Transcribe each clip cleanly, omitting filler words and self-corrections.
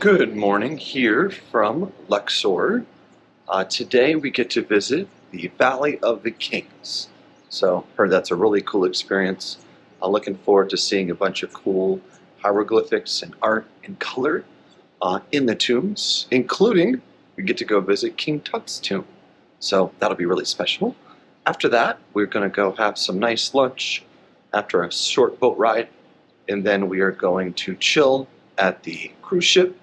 Good morning here from Luxor. Today we get to visit the Valley of the Kings. So heard that's a really cool experience. Looking forward to seeing a bunch of cool hieroglyphics and art and color in the tombs, including we get to go visit King Tut's tomb. So that'll be really special. After that, we're going to go have some nice lunch after a short boat ride, and then we are going to chill at the cruise ship,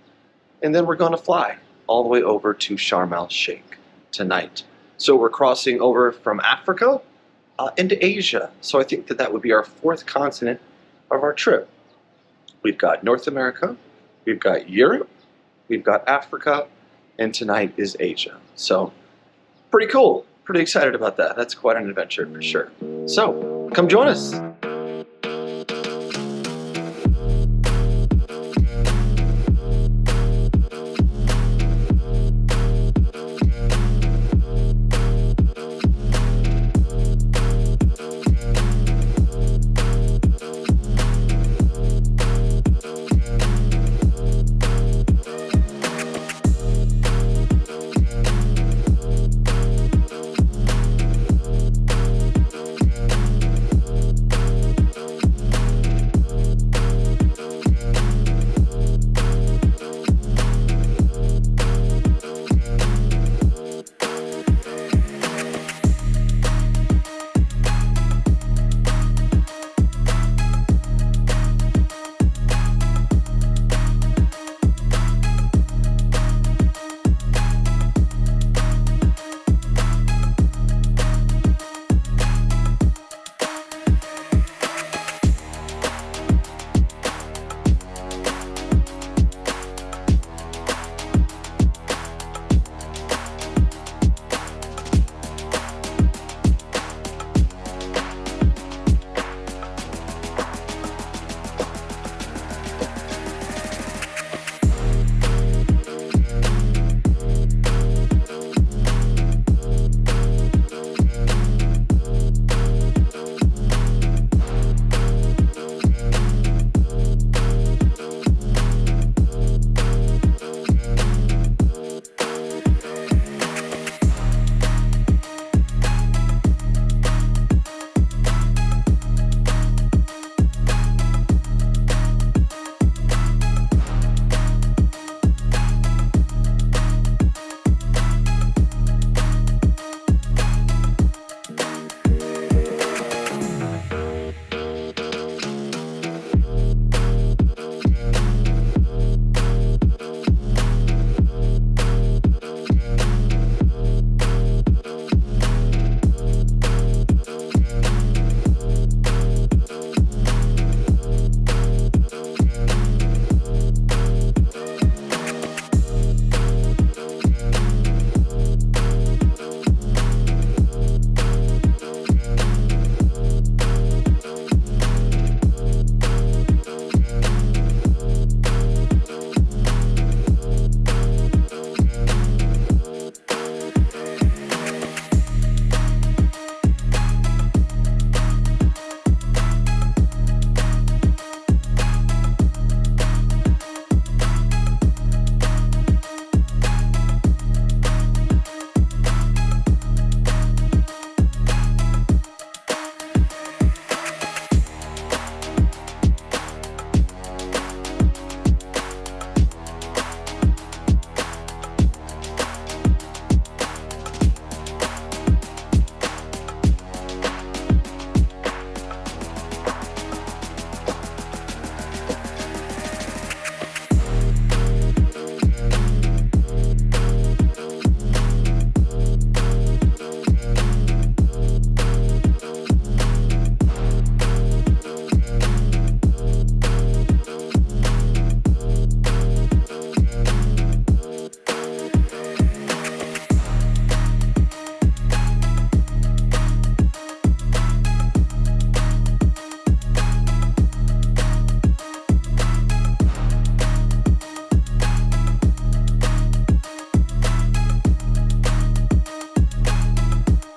and then we're going to fly all the way over to Sharm El-Sheikh tonight. So we're crossing over from Africa into Asia. So I think that would be our fourth continent of our trip. We've got North America, we've got Europe, we've got Africa, and tonight is Asia. So pretty cool. Pretty excited about that. That's quite an adventure for sure. So come join us.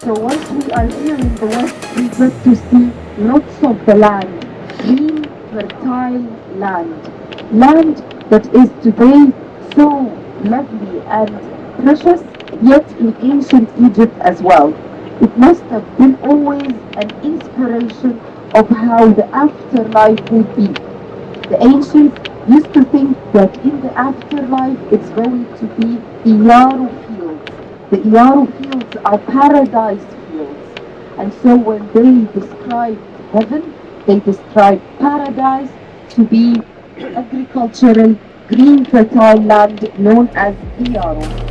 So once we are here in the west, we get to see lots of the land, green, fertile land. Land that is today so lovely and precious, yet in ancient Egypt as well. It must have been always an inspiration of how the afterlife would be. The ancients used to think that in the afterlife it's going to be Iyaru fields. The Iyaru fields are paradise fields. And so when they describe heaven, they describe paradise to be agricultural, green, fertile land known as Iyaru.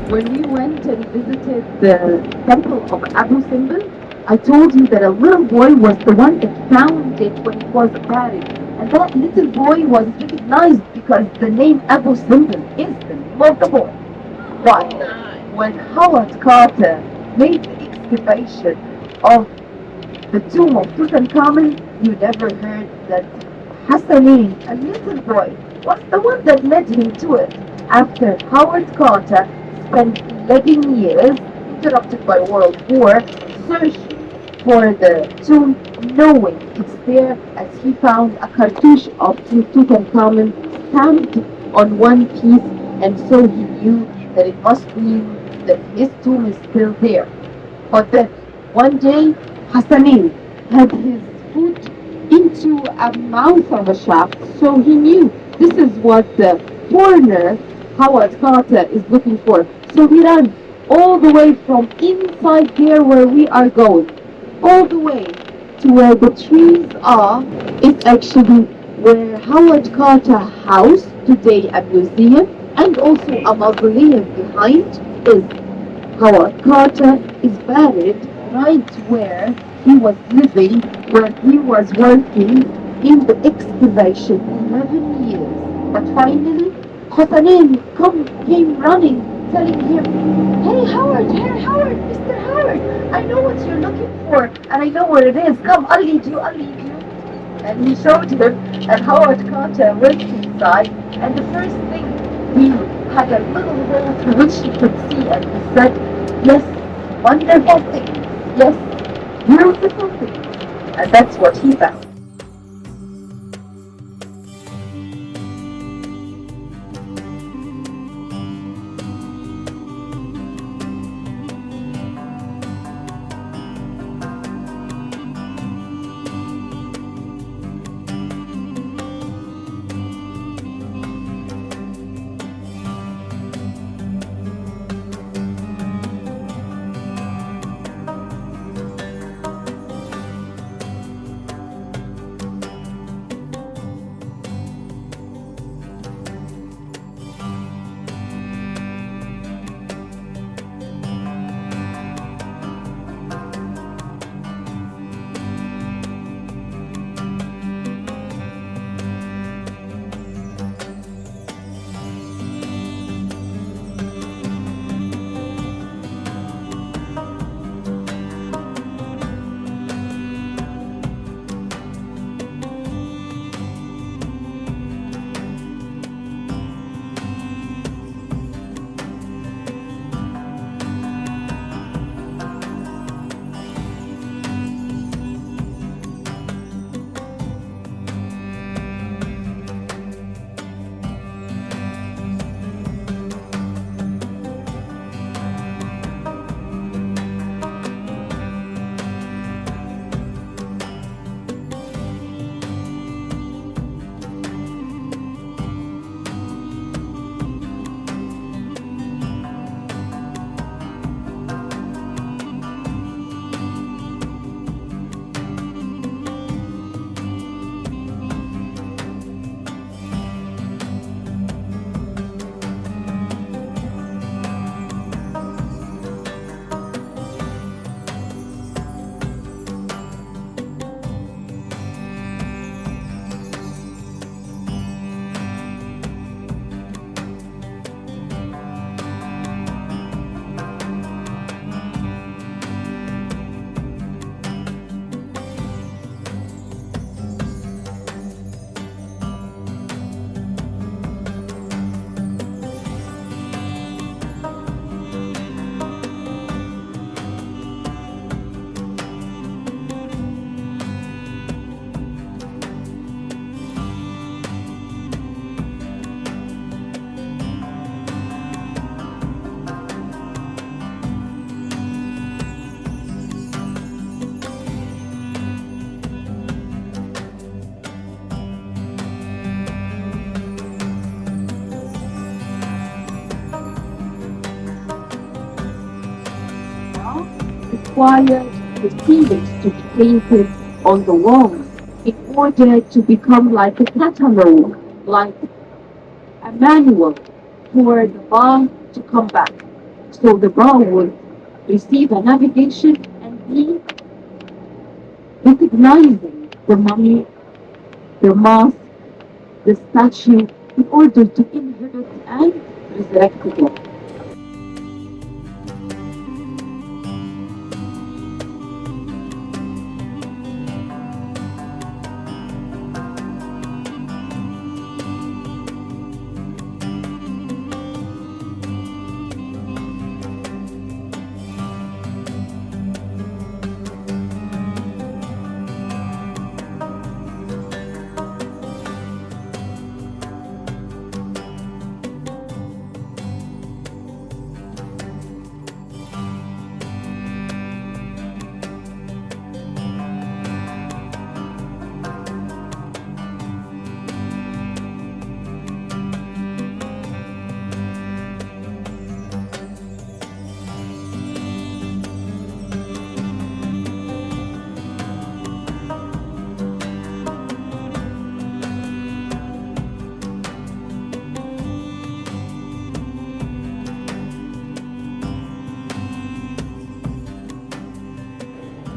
When we went and visited the temple of Abu Simbel, I told you that a little boy was the one that found it when it was buried. And that little boy was recognized because the name Abu Simbel is the name of the boy. But when Howard Carter made the excavation of the tomb of Tutankhamen, you never heard that Hassanin, a little boy, was the one that led him to it. After Howard Carter spent 11 years, interrupted by World War, searching for the tomb, knowing it's there as he found a cartouche of Tutankhamen stamped on one piece, and so he knew that it must mean that his tomb is still there. But then, one day, Hassanin had his foot into a mouth of a shaft, so he knew this is what the foreigner Howard Carter is looking for. So he ran all the way from inside there where we are going, all the way to where the trees are. It's actually where Howard Carter house, today a museum, and also a mausoleum behind is Howard Carter is buried right where he was living, where he was working in the excavation 11 years. But finally, Hassanin came running, telling him, "Hey Howard, Mr. Howard, I know what you're looking for, and I know where it is. Come, I'll lead you. And he showed him, and Howard Carter went inside, and the first thing, he had a little hole through which he could see, and he said, yes, wonderful things, yes, beautiful things. And that's what he found. required the ceilings to be painted on the walls in order to become like a catalog, like a manual for the bar to come back. So the bar would receive a navigation and be recognizing the mummy, the mask, the statue in order to inherit and resurrect again.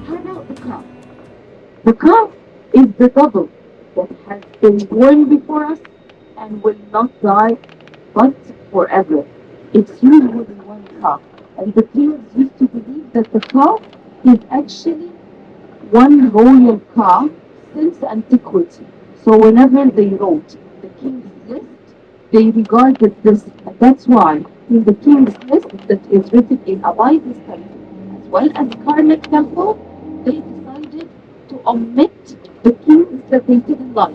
How about the calf? The calf is the double that has been born before us and will not die but forever. It's usually one calf. And the Greeks used to believe that the calf is actually one royal calf since antiquity. So whenever they wrote the king's list, they regarded this, and that's why in the king's list that is written in Abides temple as well as Karnak temple, they decided to omit the kings that they didn't like.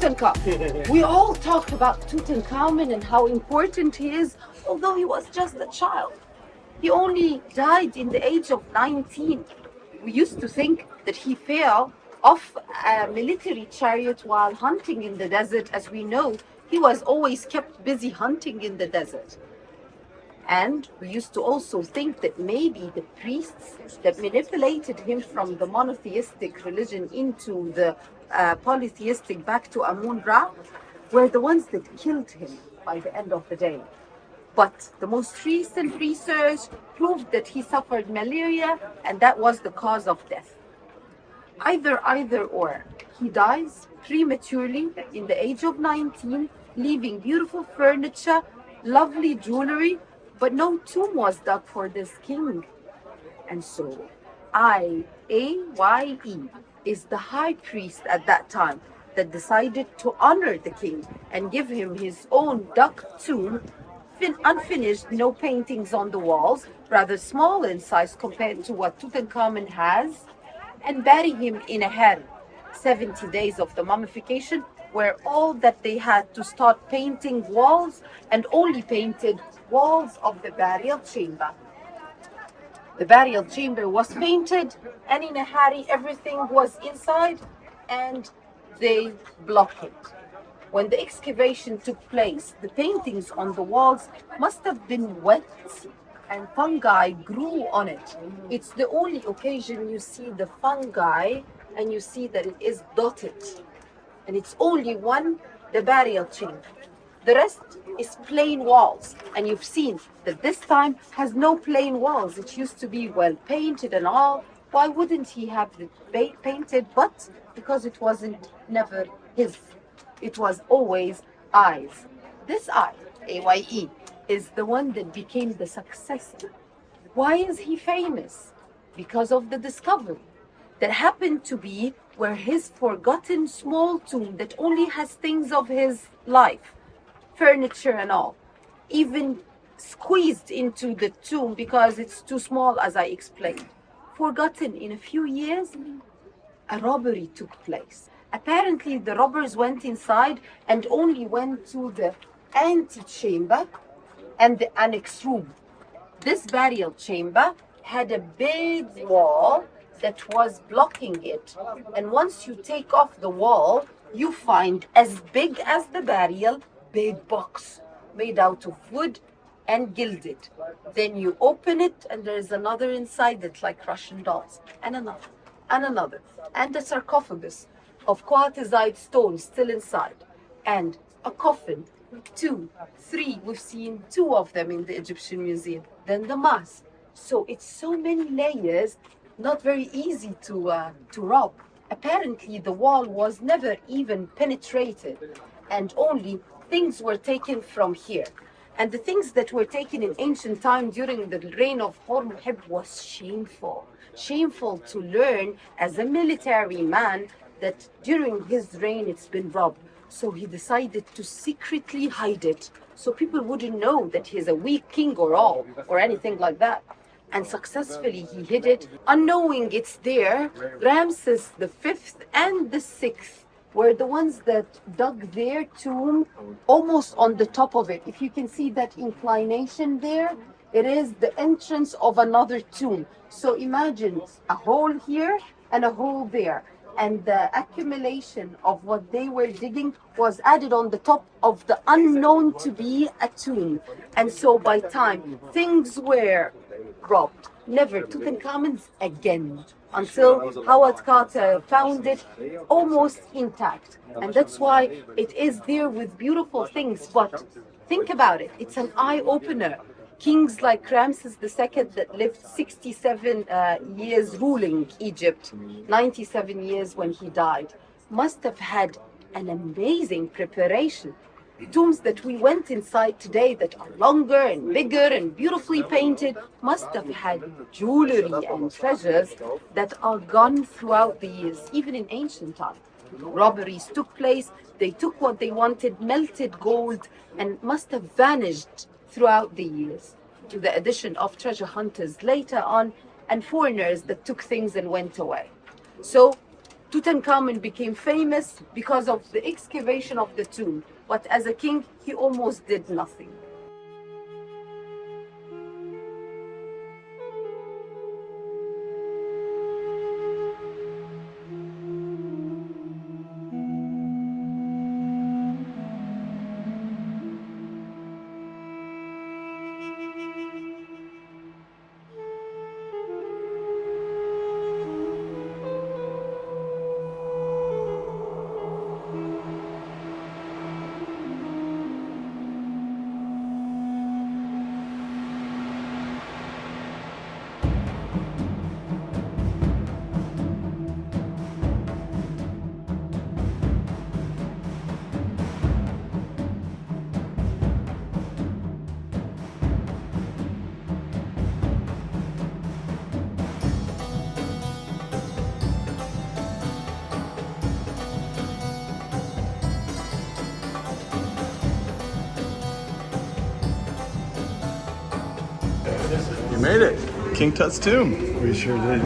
Tutankhamen. We all talk about Tutankhamen and how important he is, although he was just a child. He only died in the age of 19. We used to think that he fell off a military chariot while hunting in the desert. As we know, he was always kept busy hunting in the desert. And we used to also think that maybe the priests that manipulated him from the monotheistic religion into the polytheistic back to Amun-Ra were the ones that killed him by the end of the day. But the most recent research proved that he suffered malaria and that was the cause of death. Either or. He dies prematurely in the age of 19, leaving beautiful furniture, lovely jewelry, but no tomb was dug for this king. And so Iaye is the high priest at that time that decided to honor the king and give him his own dug tomb, unfinished, no paintings on the walls, rather small in size compared to what Tutankhamen has, and bury him in a harem, 70 days of the mummification, where all that they had to start painting walls and only painted walls of the burial chamber. The burial chamber was painted, and in a hurry everything was inside, and they blocked it. When the excavation took place, the paintings on the walls must have been wet and fungi grew on it. It's the only occasion you see the fungi and you see that it is dotted. And it's only one, the burial chamber. The rest is plain walls. And you've seen that this time has no plain walls. It used to be well painted and all. Why wouldn't he have it painted? But because it wasn't never his. It was always Iaye's. This Iaye, is the one that became the successor. Why is he famous? Because of the discovery that happened to be where his forgotten small tomb that only has things of his life, furniture and all, even squeezed into the tomb because it's too small, as I explained. Forgotten in a few years, a robbery took place. Apparently the robbers went inside and only went to the antechamber and the annex room. This burial chamber had a big wall that was blocking it. And once you take off the wall, you find as big as the burial, big box made out of wood and gilded. Then you open it and there's another inside that's like Russian dolls, and another, and another, and a sarcophagus of quartzite stone still inside, and a coffin, 2, 3, we've seen 2 of them in the Egyptian Museum, then the mask. So it's so many layers, not very easy to rob. Apparently the wall was never even penetrated and only things were taken from here. And the things that were taken in ancient time during the reign of Hormuzd was shameful. Shameful to learn as a military man that during his reign it's been robbed. So he decided to secretly hide it so people wouldn't know that he's a weak king or all or anything like that. And successfully he hid it, unknowing it's there. Ramses V and the VI were the ones that dug their tomb almost on the top of it. If you can see that inclination there, it is the entrance of another tomb. So imagine a hole here and a hole there. And the accumulation of what they were digging was added on the top of the unknown to be a tomb. And so by time things were robbed, never Tutankhamun's again, until Howard Carter found it almost intact. And that's why it is there with beautiful things. But think about it, it's an eye-opener. Kings like Rameses II that lived 67 years ruling Egypt, 97 years when he died, must have had an amazing preparation. Tombs that we went inside today that are longer and bigger and beautifully painted must have had jewelry and treasures that are gone throughout the years, even in ancient times. Robberies took place, they took what they wanted, melted gold, and must have vanished throughout the years, to the addition of treasure hunters later on and foreigners that took things and went away. So Tutankhamen became famous because of the excavation of the tomb, but as a king, he almost did nothing. You made it. King Tut's tomb. We sure did.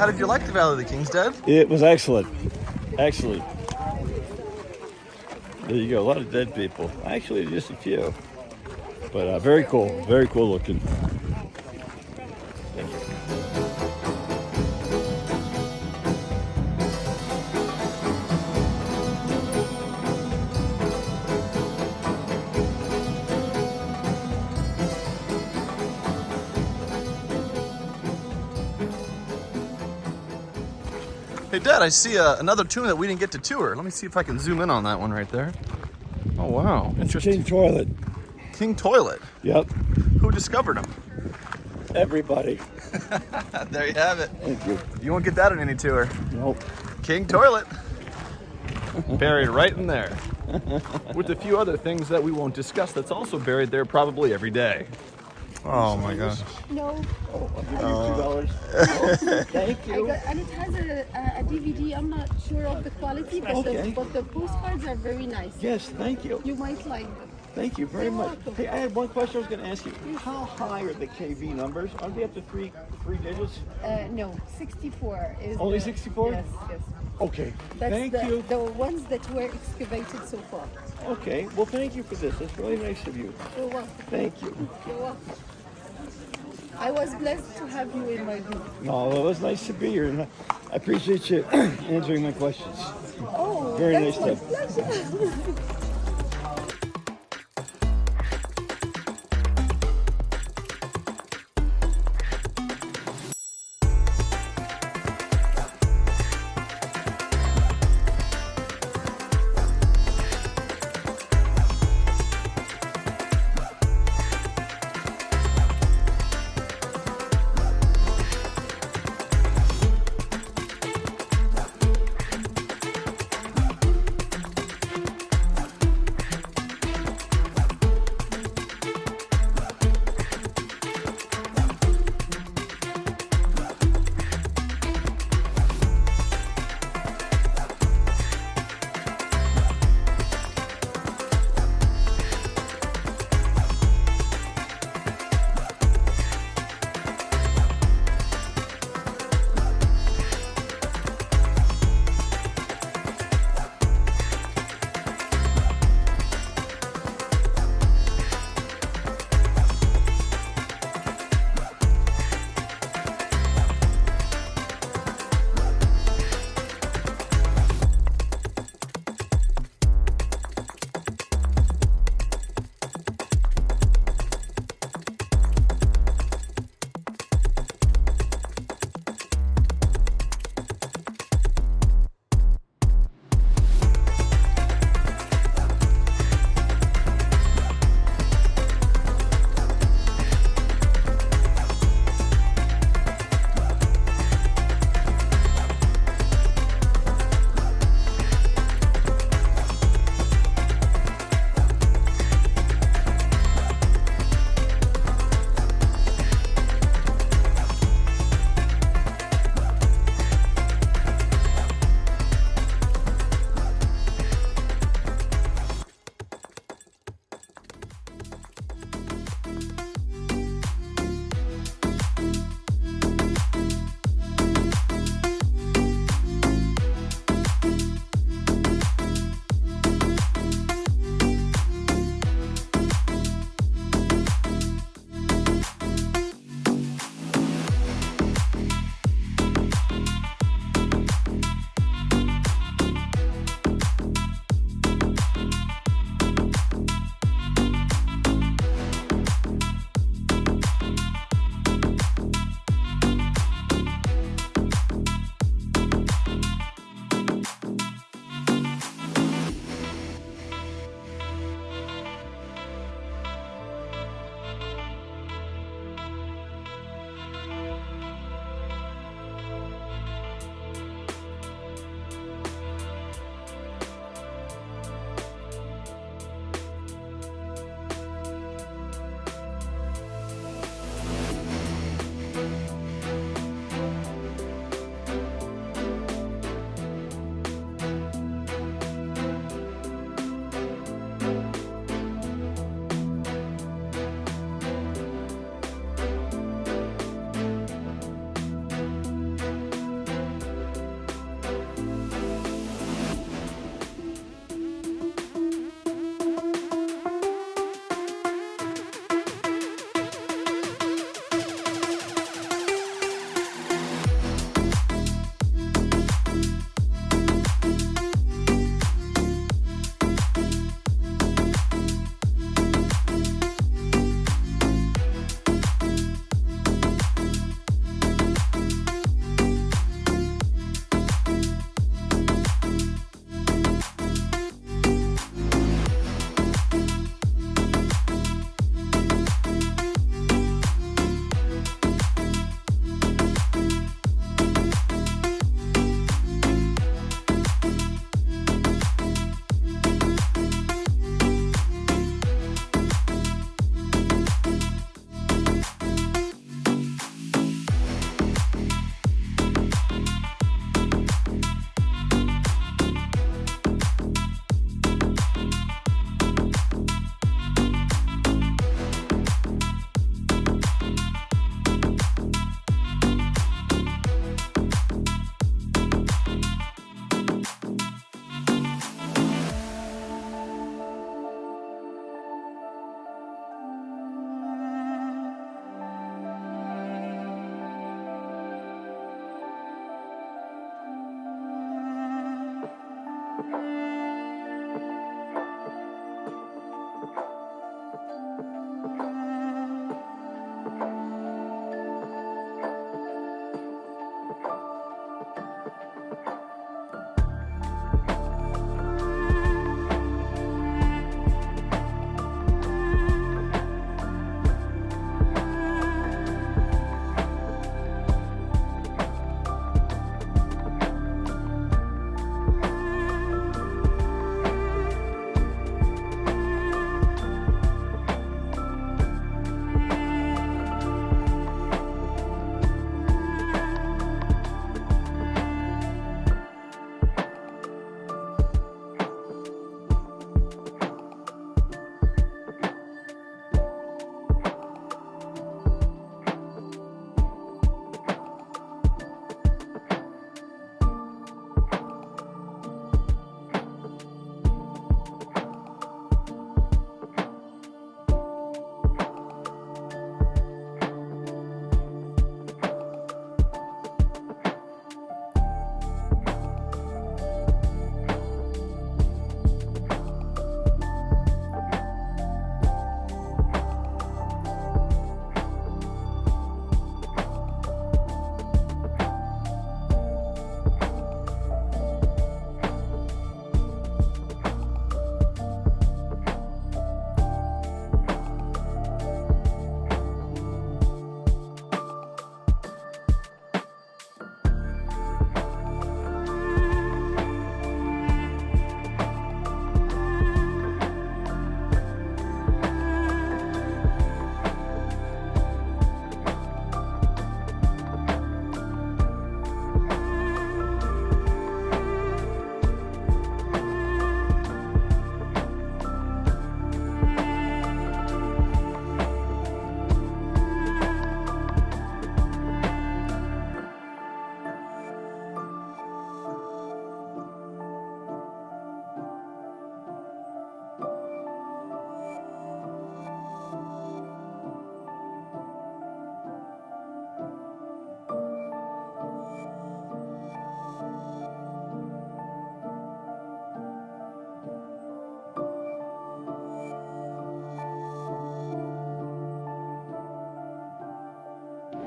how did you like the Valley of the Kings, Dad? It was excellent. Excellent. There you go. A lot of dead people. Actually, just a few. But very cool. Very cool looking. Hey, Dad, I see another tomb that we didn't get to tour. Let me see if I can zoom in on that one right there. Oh, wow. Interesting. King toilet. King Toilet. Yep. Who discovered him? Everybody. There you have it. Thank you. You won't get that on any tour. Nope. King Toilet. Buried right in there. With a few other things that we won't discuss that's also buried there probably every day. Oh my gosh. No. Oh, I'll give you $2. Thank you. And it has a DVD. I'm not sure of the quality, but, but the postcards are very nice. Yes, thank you. You might like them. Thank you very You're much. welcome. Hey, I had one question I was going to ask you. How high are the KV numbers? Are they up to three digits? No, 64 is Only the- 64? Yes, yes. Okay. That's Thank the, you. the ones that were excavated so far. Okay. Well, thank you for this. That's really nice of you. You're welcome. Thank you. You're welcome. I was blessed to have you in my group. No, well, it was nice to be here, and I appreciate you answering my questions. Oh, Very that's nice my pleasure.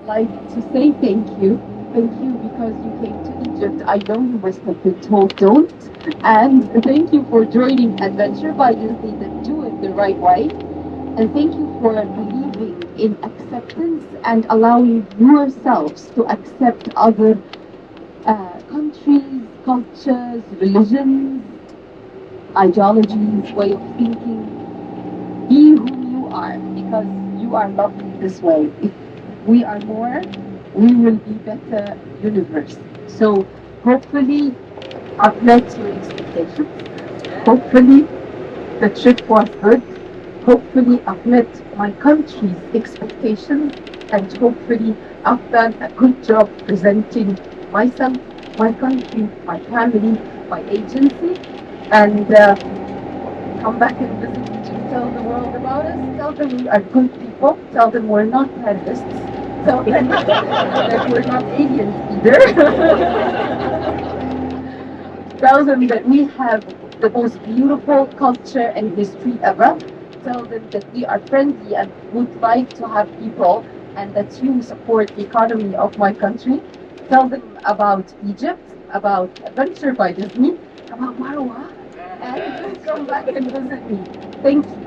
like to say thank you. Thank you because you came to Egypt. I know you must have been told don't. And thank you for joining Adventure by Disney that do it the right way. And thank you for believing in acceptance and allowing yourselves to accept other countries, cultures, religions, ideologies, way of thinking. Be who you are because you are lovely this way. If we are more, we will be better universe. So hopefully I've met your expectations. Hopefully the trip was good. Hopefully I've met my country's expectations and hopefully I've done a good job presenting myself, my country, my family, my agency, and come back and visit Egypt, tell the world about us, tell them we are good people, tell them we're not terrorists, tell them that we're not aliens either. Tell them that we have the most beautiful culture and history ever. Tell them that we are friendly and would like to have people and that you support the economy of my country. Tell them about Egypt, about Adventure by Disney, about Marwa, and come back and visit me. Thank you.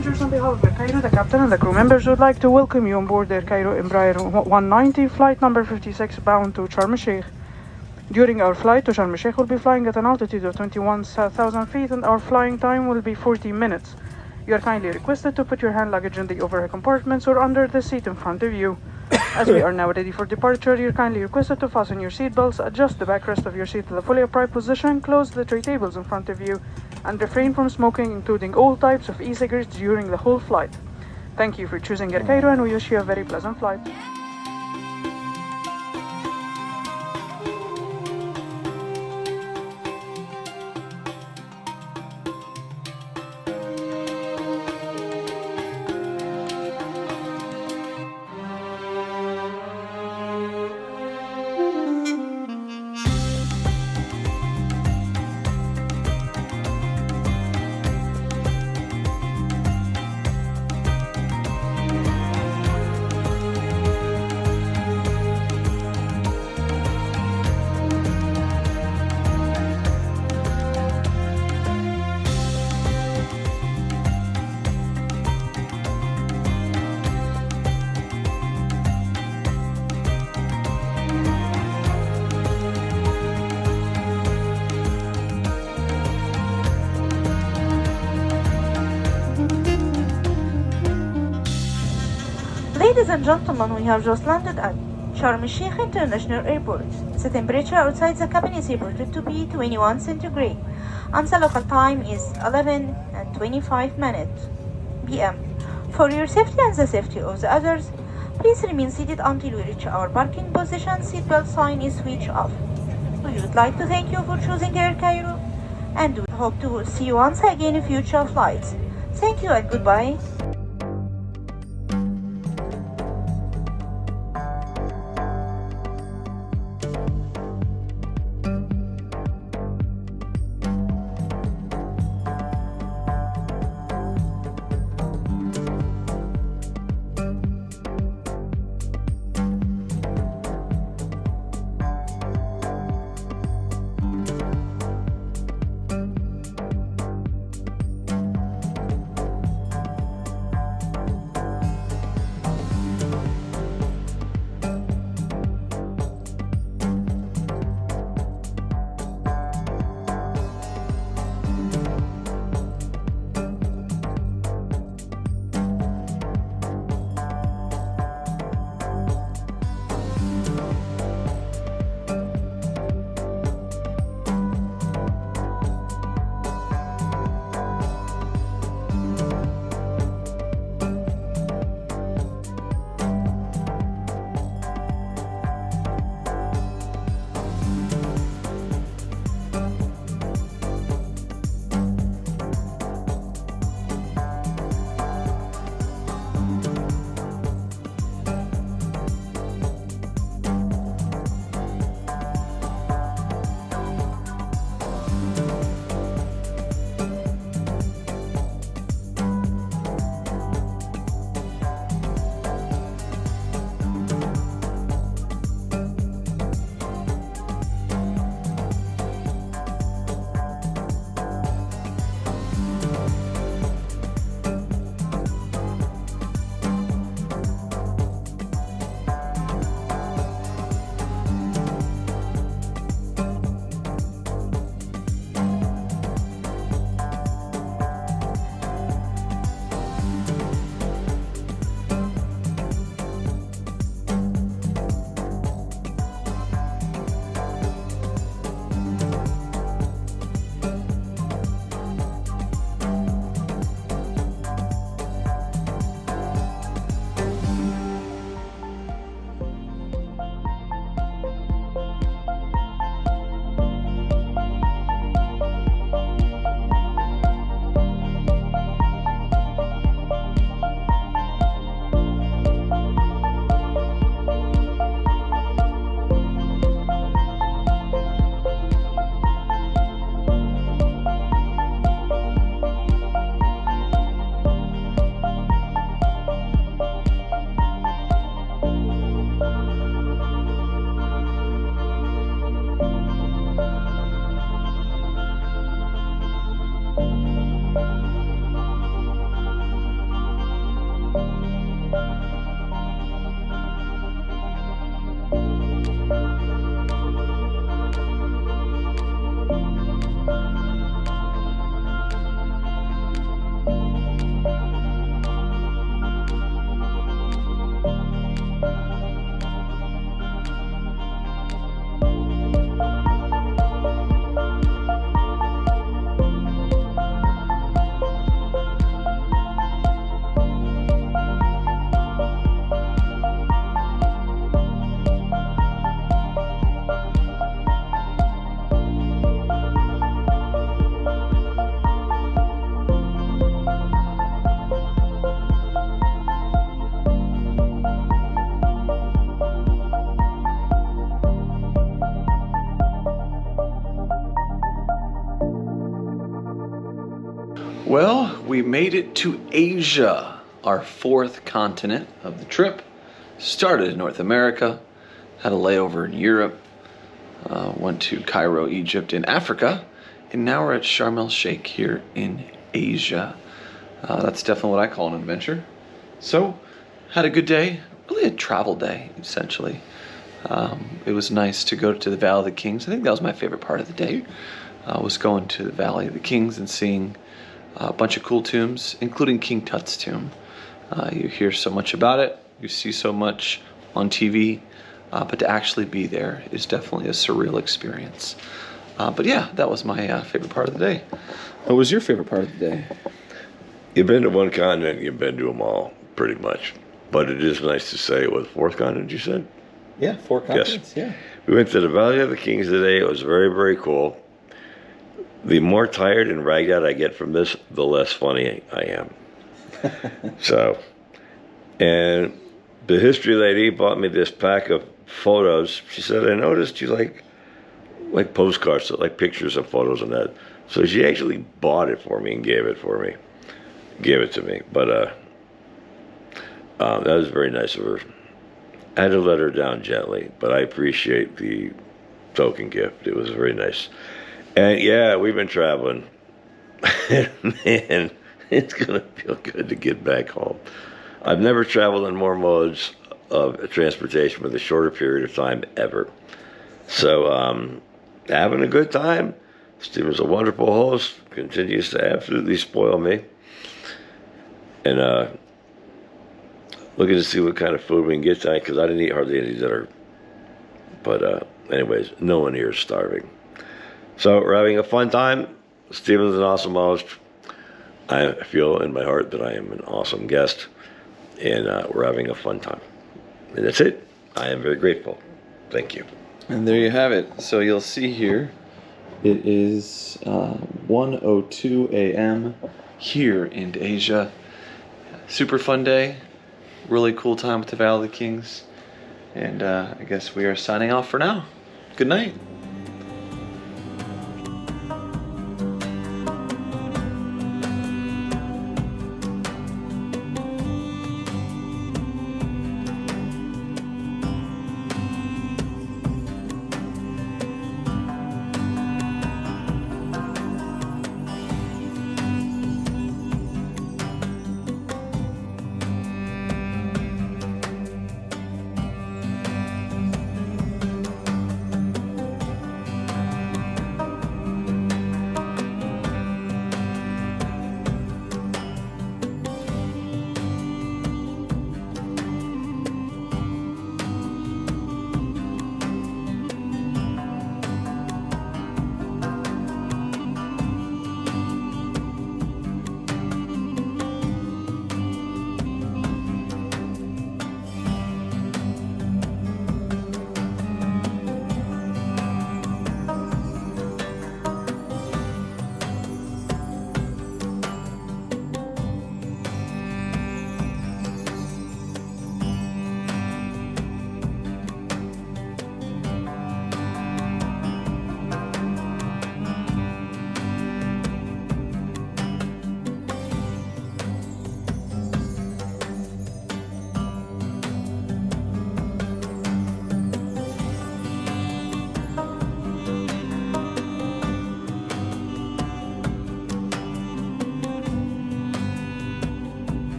passengers, on behalf of Air Cairo, the captain and the crew members would like to welcome you on board Air Cairo Embraer 190, flight number 56, bound to Sharm El-Sheikh. During our flight to Sharm El-Sheikh, we'll be flying at an altitude of 21,000 feet, and our flying time will be 40 minutes. You are kindly requested to put your hand luggage in the overhead compartments or under the seat in front of you. As we are now ready for departure, you're kindly requested to fasten your seatbelts, adjust the backrest of your seat to the fully upright position, close the tray tables in front of you, and refrain from smoking, including all types of e-cigarettes, during the whole flight. Thank you for choosing Air Cairo, and we wish you a very pleasant flight. Ladies and gentlemen, we have just landed at Sharm El-Sheikh International Airport. The temperature outside the cabin is reported to be 21 centigrade, and the local time is 11:25 p.m. For your safety and the safety of the others, please remain seated until we reach our parking position. Seatbelt sign is switched off. We would like to thank you for choosing Air Cairo, and we hope to see you once again in future flights. Thank you and goodbye. Well, we made it to Asia, our fourth continent of the trip. Started in North America, had a layover in Europe, went to Cairo, Egypt, and Africa, and now we're at Sharm El-Sheikh here in Asia. That's definitely what I call an adventure. So, had a good day, really a travel day, essentially. It was nice to go to the Valley of the Kings. I think that was my favorite part of the day, was going to the Valley of the Kings and seeing a bunch of cool tombs, including King Tut's tomb. You hear so much about it, you see so much on TV, but to actually be there is definitely a surreal experience. But yeah, that was my favorite part of the day. What was your favorite part of the day? You've been to one continent, you've been to them all, pretty much. But it is nice to say it was fourth continent, you said? Yeah, 4 continents, yeah. We went to the Valley of the Kings today. It was very, very cool. The more tired and ragged out I get from this, the less funny I am. So, and the history lady bought me this pack of photos. She said, I noticed you like postcards, like pictures of photos and that. So she actually bought it for me and gave it to me. But that was very nice of her. I had to let her down gently, but I appreciate the token gift. It was very nice. And yeah, we've been traveling. Man, it's going to feel good to get back home. I've never traveled in more modes of transportation with a shorter period of time ever. So, having a good time. Steven's a wonderful host, continues to absolutely spoil me. And looking to see what kind of food we can get tonight, because I didn't eat hardly any dinner. But anyways, no one here is starving. So we're having a fun time. Steven's an awesome host. I feel in my heart that I am an awesome guest. And we're having a fun time. And that's it. I am very grateful. Thank you. And there you have it. So you'll see here, it is 1:02 a.m. here in Asia. Super fun day. Really cool time with the Valley of the Kings. And I guess we are signing off for now. Good night.